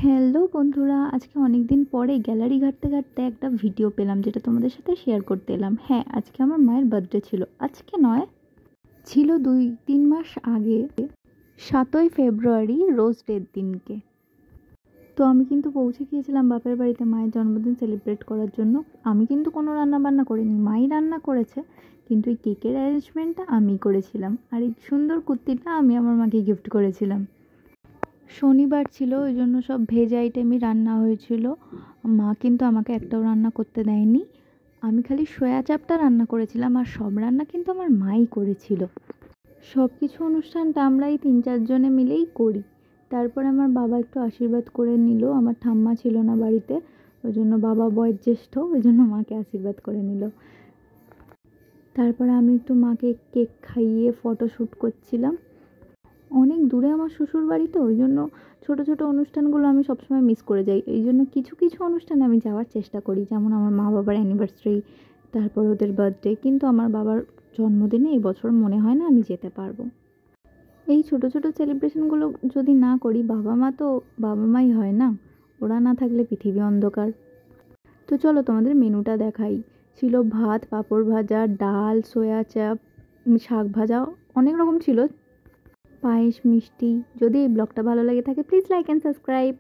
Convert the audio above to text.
Hello বন্ধুরা, আজকে অনেক দিন পরে গ্যালারি ঘাঁটতে ঘাঁটতে একটা ভিডিও পেলাম, যেটা তোমাদের সাথে শেয়ার করতে এলাম। হ্যাঁ, আজকে আমার মায়ের বার্থডে ছিল। আজকে নয়, ছিল 2-3 মাস আগে, 7ই ফেব্রুয়ারি, রোজ ডের দিনকে। তো আমি কিন্তু পৌঁছে গিয়েছিলাম বাপের বাড়িতে মায়ের জন্মদিন সেলিব্রেট করার জন্য। আমি কিন্তু কোনো রান্না বান্না করিনি, মাই রান্না করেছে, কিন্তু এই কেকের অ্যারেঞ্জমেন্টটা আমি করেছিলাম। আর এই সুন্দর কুর্তিটা আমি আমার মাকে গিফট করেছিলাম। শনিবার ছিল, ওই জন্য সব ভেজ আইটেমই রান্না হয়েছিল। মা কিন্তু আমাকে একটাও রান্না করতে দেয়নি। আমি খালি সয়া চাপটা রান্না করেছিলাম, আর সব রান্না কিন্তু আমার মাই করেছিল। সব কিছু অনুষ্ঠানটা আমরা এই 3-4 জনে মিলেই করি। তারপরে আমার বাবা একটু আশীর্বাদ করে নিল। আমার ঠাম্মা ছিল না বাড়িতে, ওই জন্য বাবা বয়োজ্যেষ্ঠ, ওই জন্য মাকে আশীর্বাদ করে নিল। তারপরে আমি একটু মাকে কেক খাইয়ে ফটোশ্যুট করছিলাম। অনেক দূরে আমার শ্বশুর বাড়ি, তো ওই জন্য ছোটো ছোটো অনুষ্ঠানগুলো আমি সবসময় মিস করে যাই। এই জন্য কিছু কিছু অনুষ্ঠানে আমি যাওয়ার চেষ্টা করি, যেমন আমার মা বাবার অ্যানিভার্সারি, তারপর ওদের বার্থডে। কিন্তু আমার বাবার জন্মদিনে এবছর মনে হয় না আমি যেতে পারবো। এই ছোটো ছোটো সেলিব্রেশনগুলো যদি না করি, বাবা মা তো বাবা মাই হয় না, ওরা না থাকলে পৃথিবী অন্ধকার। তো চলো তোমাদের মেনুটা দেখাই। ছিল ভাত, পাঁপড় ভাজা, ডাল, সয়া চাপ, শাক ভাজা, অনেক রকম ছিল, পায়েস, মিষ্টি। যদি এই ব্লগটা ভালো লাগে থাকে, প্লিজ লাইক অ্যান্ড সাবস্ক্রাইব।